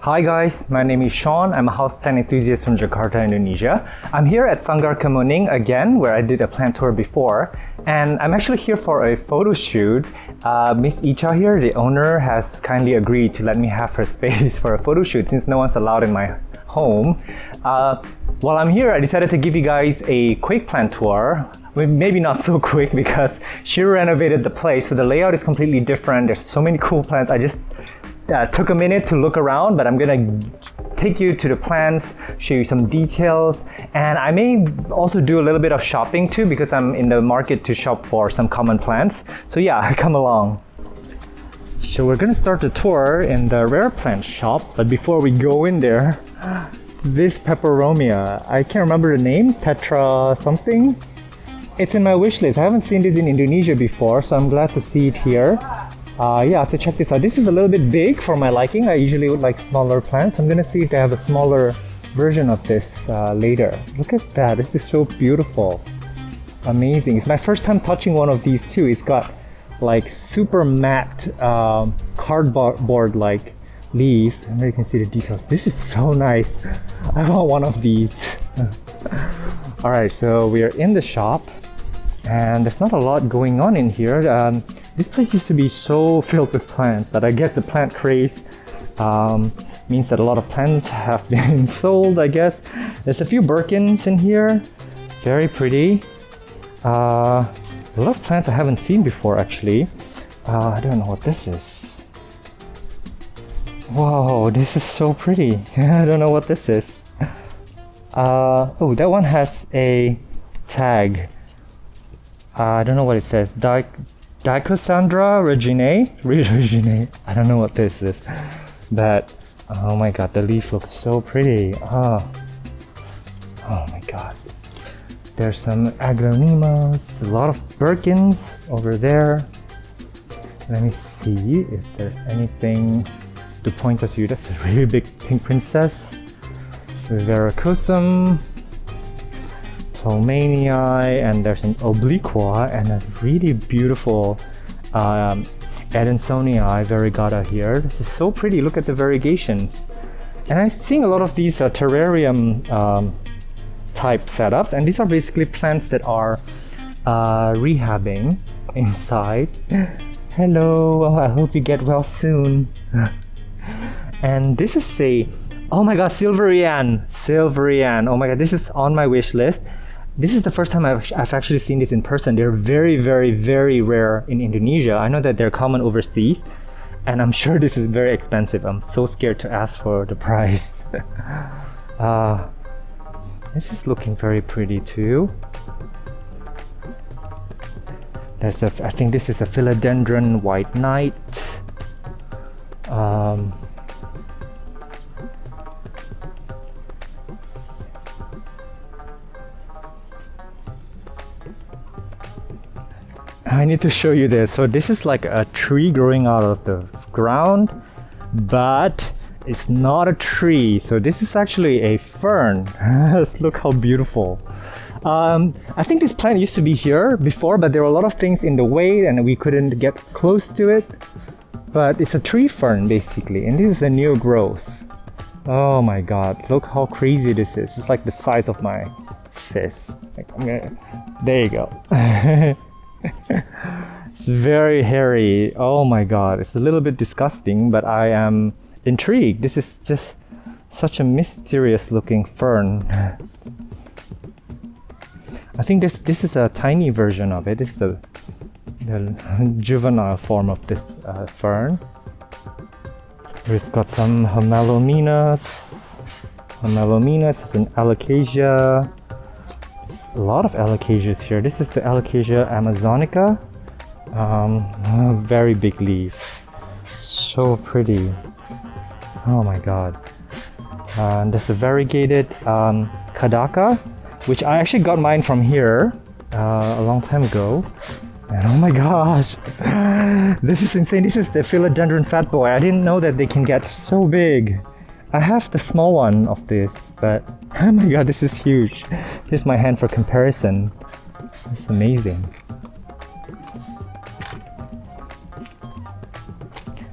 Hi guys, my name is Sean. I'm a houseplant enthusiast from Jakarta, Indonesia. I'm here at Sanggar Kemuning again, where I did a plant tour before. And I'm actually here for a photo shoot. Miss Icha here, the owner, has kindly agreed to let me have her space for a photo shoot since no one's allowed in my home. While I'm here, I decided to give you guys a quick plant tour. Well, maybe not so quick because she renovated the place, so the layout is completely different. There's so many cool plants. I just took a minute to look around, but I'm gonna take you to the plants, show you some details, and I may also do a little bit of shopping too because I'm in the market to shop for some common plants. So yeah, come along. So we're gonna start the tour in the rare plant shop, but before we go in there, this peperomia, I can't remember the name, Petra something. It's in my wish list. I haven't seen this in Indonesia before, so I'm glad to see it here. Yeah, I have to check this out. This is a little bit big for my liking. I usually would like smaller plants. I'm gonna see if they have a smaller version of this later. Look at that, this is so beautiful. Amazing. It's my first time touching one of these too. It's got like super matte cardboard like leaves. And there you can see the details. This is so nice. I want one of these. All right, so we are in the shop and there's not a lot going on in here. This place used to be so filled with plants, but I guess the plant craze means that a lot of plants have been sold, I guess. There's a few Birkins in here, very pretty. A lot of plants I haven't seen before actually. I don't know what this is. Whoa, this is so pretty. I don't know what this is. Oh, that one has a tag. I don't know what it says. Dichosandra reginae. I don't know what this is, but oh my god, the leaf looks so pretty. Oh my god. There's some aglaonemas, a lot of Birkins over there. Let me see if there's anything to point at you. That's a really big pink princess. Veracosum, Plomanii, and there's an obliqua and a really beautiful Adansonii variegata here. This is so pretty. Look at the variegations. And I'm seeing a lot of these terrarium type setups, and these are basically plants that are rehabbing inside. Hello, I hope you get well soon. And this is a, oh my god, Silverian. Oh my god, this is on my wish list. This is the first time I've actually seen this in person. They're very, very, very rare in Indonesia. I know that they're common overseas, and I'm sure this is very expensive. I'm so scared to ask for the price. This is looking very pretty too. There's a, I think this is a philodendron white knight. I need to show you this. So this is like a tree growing out of the ground, but it's not a tree. So this is actually a fern. Look how beautiful. I think this plant used to be here before, but there were a lot of things in the way and we couldn't get close to it. But it's a tree fern basically, and this is a new growth. Oh my god, look how crazy this is. It's like the size of my fist. There you go. It's very hairy. Oh my god, it's a little bit disgusting, but I am intrigued. This is just such a mysterious looking fern. I think this is a tiny version of it. It's the juvenile form of this fern. We've got some Homelomenas. Homelomenas is an alocasia. A lot of alocasias here. This is the Alocasia amazonica. Very big leaves. So pretty. Oh my god. And there's a variegated Kadaka, which I actually got mine from here a long time ago. And oh my gosh, this is insane. This is the philodendron fat boy. I didn't know that they can get so big. I have the small one of this, but oh my god, this is huge. Here's my hand for comparison. It's amazing.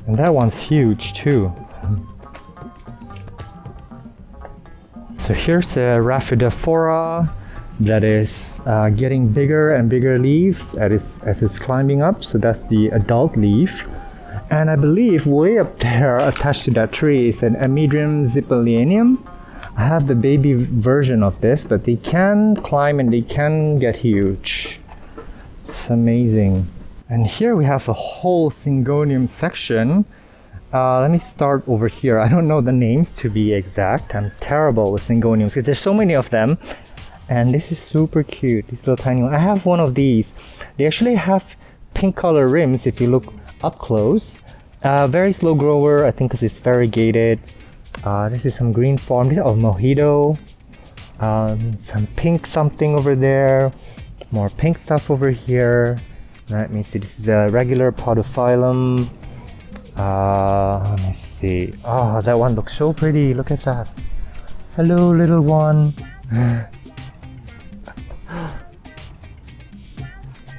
And that one's huge too. So here's a Rhaphidophora that is getting bigger and bigger leaves as it's climbing up. So that's the adult leaf. And I believe way up there attached to that tree is an Amydrium zippilianum. I have the baby version of this, but they can climb and they can get huge. It's amazing. And here we have a whole Syngonium section. Let me start over here. I don't know the names to be exact. I'm terrible with Syngoniums because there's so many of them. And this is super cute, these little tiny ones. I have one of these. They actually have pink color rims if you look up close. Very slow grower, I think because it's variegated. This is some green form. This is mojito. Some pink something over there. More pink stuff over here. Let me see. This is the regular podophyllum. Let me see. Oh, that one looks so pretty. Look at that. Hello, little one.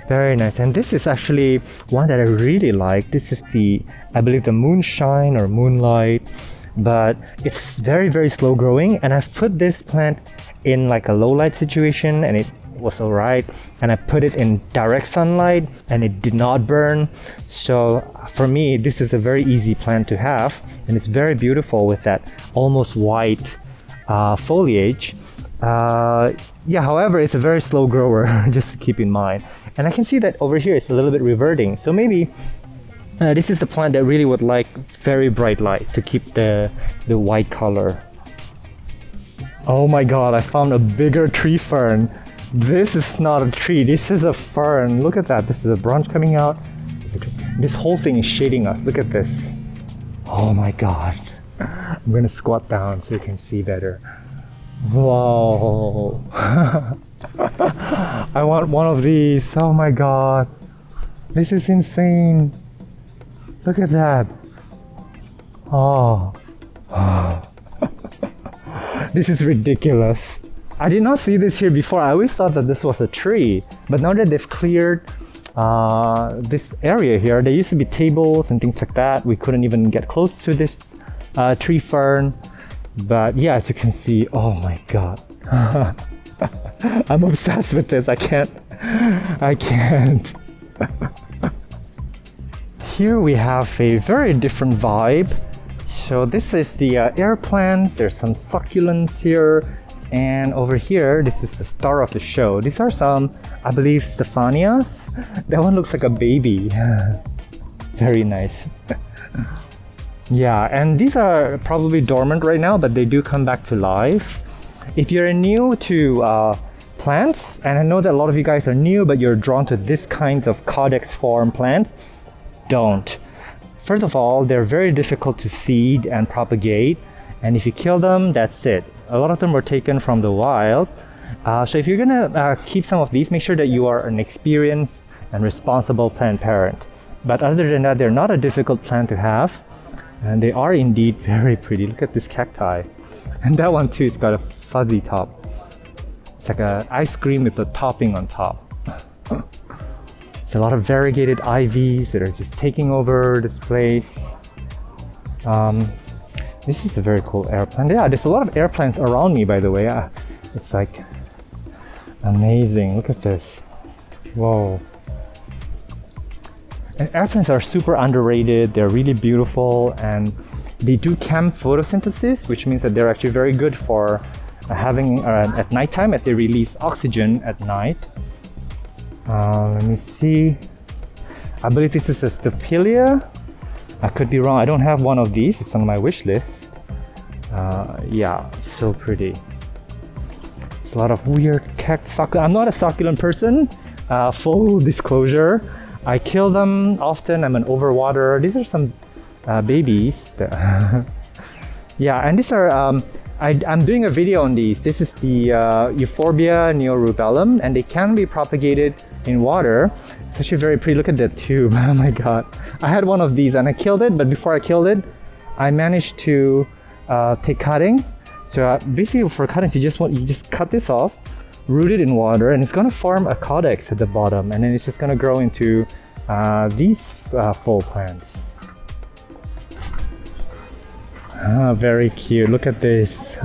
Very nice. And this is actually one that I really like. This is I believe the moonshine or moonlight, but it's very, very slow growing. And I've put this plant in like a low light situation and it was all right. And I put it in direct sunlight and it did not burn. So for me, this is a very easy plant to have. And it's very beautiful with that almost white foliage. Yeah, however, it's a very slow grower, just to keep in mind. And I can see that over here it's a little bit reverting. So maybe this is the plant that really would like very bright light to keep the white color. Oh my god, I found a bigger tree fern. This is not a tree, this is a fern. Look at that, this is a branch coming out. This whole thing is shading us, look at this. Oh my god. I'm gonna squat down so you can see better. Whoa. I want one of these. Oh my god. This is insane. Look at that. Oh. This is ridiculous. I did not see this here before. I always thought that this was a tree. But now that they've cleared this area here, there used to be tables and things like that. We couldn't even get close to this tree fern. But yeah, as you can see, oh my god. I'm obsessed with this. I can't. Here we have a very different vibe. So this is the air plants. There's some succulents here. And over here, this is the star of the show. These are some, I believe, Stephanias. That one looks like a baby. Very nice. Yeah, and these are probably dormant right now, but they do come back to life. If you're new to plants, and I know that a lot of you guys are new, but you're drawn to this kinds of caudex form plants, don't. First of all, they're very difficult to seed and propagate, and if you kill them, that's it. A lot of them were taken from the wild. So if you're gonna keep some of these, make sure that you are an experienced and responsible plant parent. But other than that, they're not a difficult plant to have. And they are indeed very pretty. Look at this cacti. And that one too, it's got a fuzzy top. It's like an ice cream with a topping on top. It's a lot of variegated ivies that are just taking over this place. This is a very cool air plant. Yeah, there's a lot of air plants around me, by the way. It's like amazing. Look at this. Whoa. And air plants are super underrated. They're really beautiful and they do chem photosynthesis, which means that they're actually very good for having at nighttime as they release oxygen at night. Let me see. I believe this is a Stapelia. I could be wrong. I don't have one of these. It's on my wish list. Yeah, so pretty. There's a lot of weird succulent. I'm not a succulent person. Full disclosure. I kill them often. I'm an overwaterer. These are some babies. Yeah, and these are. I'm doing a video on these. This is the Euphorbia neorubellum, and they can be propagated in water. It's actually very pretty. Look at that tube. Oh my god. I had one of these and I killed it, but before I killed it, I managed to take cuttings. So basically for cuttings, you just cut this off, root it in water, and it's gonna form a caudex at the bottom, and then it's just gonna grow into these full plants. Very cute. Look at this.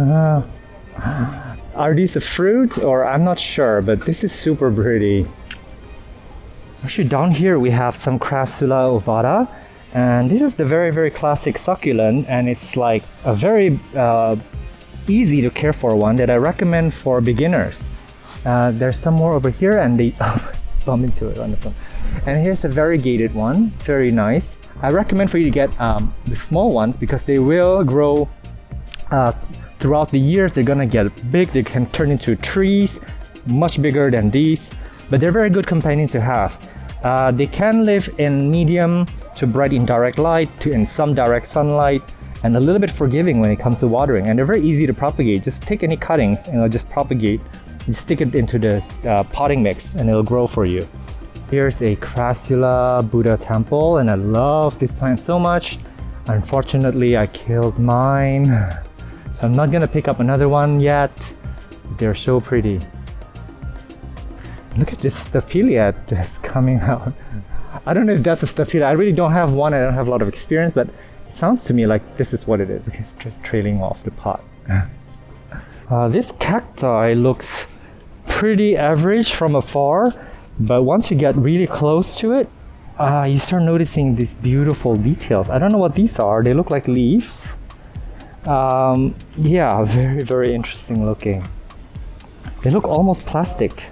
Are these the fruits or I'm not sure, but this is super pretty. Actually down here we have some Crassula ovata, and this is the very classic succulent, and it's like a very easy to care for one that I recommend for beginners. There's some more over here and they bump into it on the phone. And here's a variegated one, very nice. I recommend for you to get the small ones because they will grow throughout the years. They're gonna get big, they can turn into trees, much bigger than these, but they're very good companions to have. They can live in medium to bright indirect light to in some direct sunlight, and a little bit forgiving when it comes to watering, and they're very easy to propagate. Just take any cuttings and it'll just propagate. You stick it into the potting mix and it'll grow for you. Here's a Crassula Buddha temple, and I love this plant so much. Unfortunately, I killed mine, so I'm not gonna pick up another one yet. They're so pretty. Look at this Staphylia that's coming out. I don't know if that's a Staphylia. I really don't have one. I don't have a lot of experience, but it sounds to me like this is what it is. It's just trailing off the pot. This cacti looks pretty average from afar, but once you get really close to it, you start noticing these beautiful details. I don't know what these are. They look like leaves. Yeah, very interesting looking. They look almost plastic.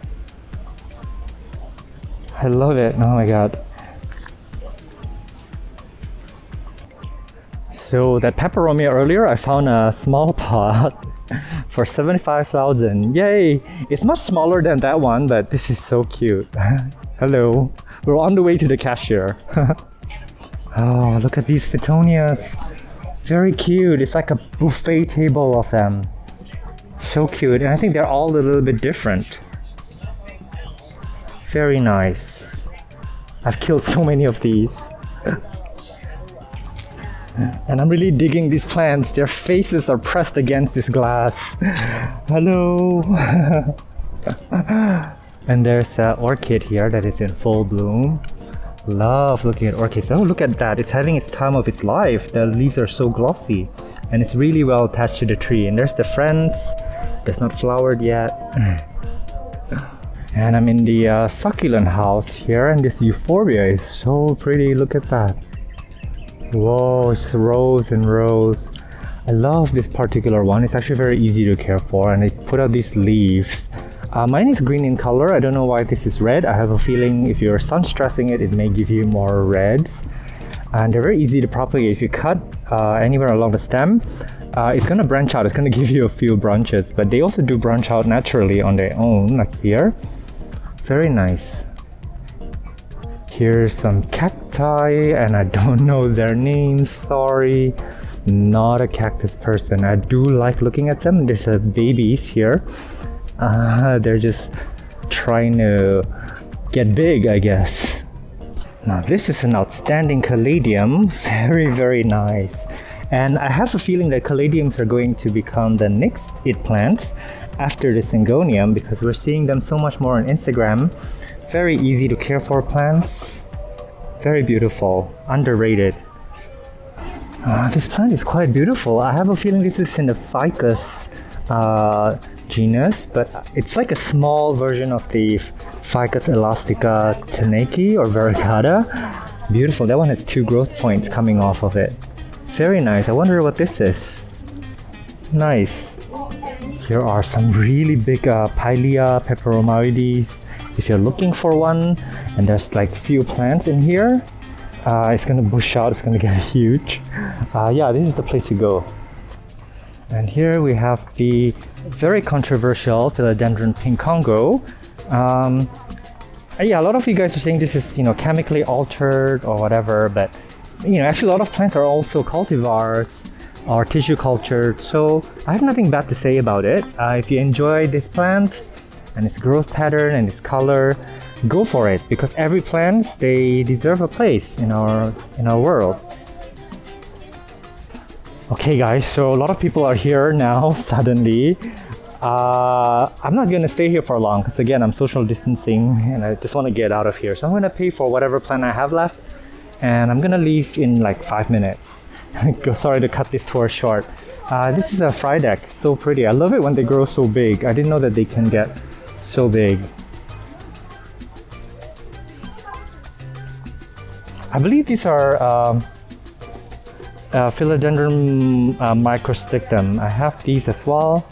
I love it. Oh my god. So that peperomia earlier, I found a small pot for 75,000. Yay! It's much smaller than that one, but this is so cute. Hello. We're on the way to the cashier. Oh, look at these Phytonias. Very cute. It's like a buffet table of them. So cute. And I think they're all a little bit different. Very nice. I've killed so many of these. And I'm really digging these plants. Their faces are pressed against this glass. Hello. And there's an orchid here that is in full bloom. Love looking at orchids. Oh, look at that. It's having its time of its life. The leaves are so glossy. And it's really well attached to the tree. And there's the Ferns. That's not flowered yet. And I'm in the succulent house here. And this euphorbia is so pretty. Look at that. Whoa, it's rows and rows. I love this particular one. It's actually very easy to care for, and they put out these leaves. Mine is green in color. I don't know why this is red. I have a feeling if you're sun stressing it, it may give you more reds. And they're very easy to propagate. If you cut anywhere along the stem, it's gonna branch out. It's gonna give you a few branches, but they also do branch out naturally on their own, like here. Very nice. Here's some cacti, and I don't know their names, sorry. Not a cactus person. I do like looking at them. There's babies here. They're just trying to get big, I guess. Now this is an outstanding caladium. Very nice. And I have a feeling that caladiums are going to become the next it plants after the syngonium, because we're seeing them so much more on Instagram. Very easy to care for plants. Very beautiful. Underrated. This plant is quite beautiful. I have a feeling this is in the ficus genus, but it's like a small version of the Ficus elastica tenaki or variegata. Beautiful. That one has 2 growth points coming off of it. Very nice. I wonder what this is. Nice. Here are some really big Pilea peperomoides. If you're looking for one, and there's like few plants in here, it's gonna bush out, it's gonna get huge. Yeah, this is the place to go. And here we have the very controversial Philodendron pink Congo. Yeah, a lot of you guys are saying this is, chemically altered or whatever, but actually a lot of plants are also cultivars or tissue cultured, so I have nothing bad to say about it. If you enjoy this plant and its growth pattern and its color, go for it, because every plant, they deserve a place in our world. Okay guys, so a lot of people are here now suddenly. I'm not gonna stay here for long because again, I'm social distancing and I just want to get out of here. So I'm gonna pay for whatever plant I have left, and I'm gonna leave in like 5 minutes. Sorry to cut this tour short. This is a Frydek, so pretty. I love it when they grow so big. I didn't know that they can get so big. I believe these are Philodendron microstictum. I have these as well.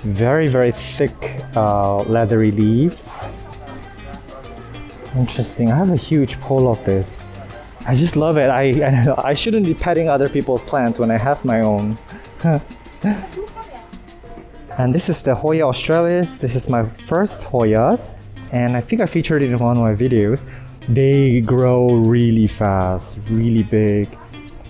Very, very thick, leathery leaves. Interesting. I have a huge pole of this. I just love it. I shouldn't be petting other people's plants when I have my own. And this is the Hoya australis. This is my first Hoya, and I think I featured it in one of my videos. They grow really fast, really big.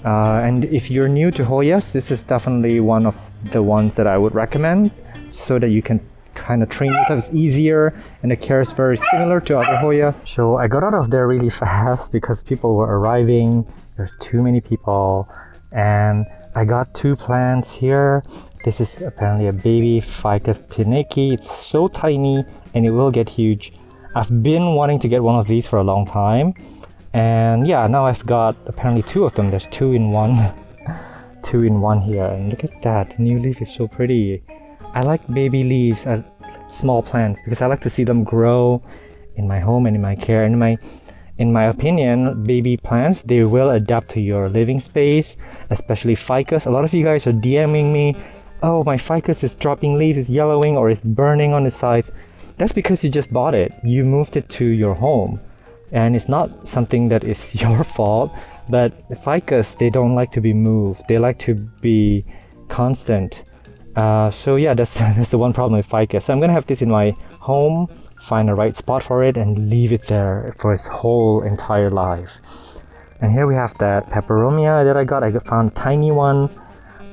And if you're new to Hoyas, this is definitely one of the ones that I would recommend, so that you can kind of train yourself. It's easier, and the care is very similar to other Hoyas. So I got out of there really fast because people were arriving. There's too many people, and I got 2 plants here. This is apparently a baby Ficus pinnaci. It's so tiny and it will get huge. I've been wanting to get one of these for a long time, and yeah, now I've got apparently 2 of them. There's 2 in 1. 2 in 1 here, and look at that. The new leaf is so pretty. I like baby leaves, small plants, because I like to see them grow in my home and in my care. And in my opinion, baby plants, they will adapt to your living space, especially ficus. A lot of you guys are DMing me, oh, my ficus is dropping leaves, it's yellowing, or it's burning on the sides. That's because you just bought it. You moved it to your home, and it's not something that is your fault. But ficus, they don't like to be moved. They like to be constant. So yeah, that's the one problem with ficus. So I'm gonna have this in my home, find the right spot for it, and leave it there for its whole entire life. And here we have that peperomia that I got. I found a tiny one.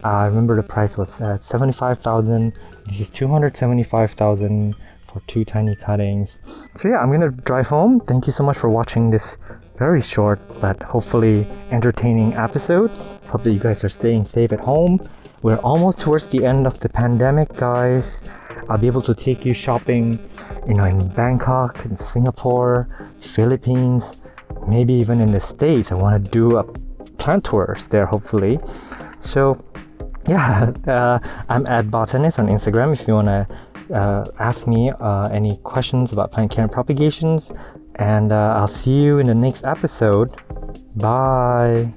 I remember the price was at 75,000. This is 275,000 for 2 tiny cuttings. So yeah, I'm gonna drive home. Thank you so much for watching this very short but hopefully entertaining episode. Hope that you guys are staying safe at home. We're almost towards the end of the pandemic, guys. I'll be able to take you shopping, in Bangkok, in Singapore, Philippines, maybe even in the States. I want to do a plant tours there, hopefully. So yeah, I'm at Botanist on Instagram if you want to ask me any questions about plant care and propagations. And I'll see you in the next episode. Bye.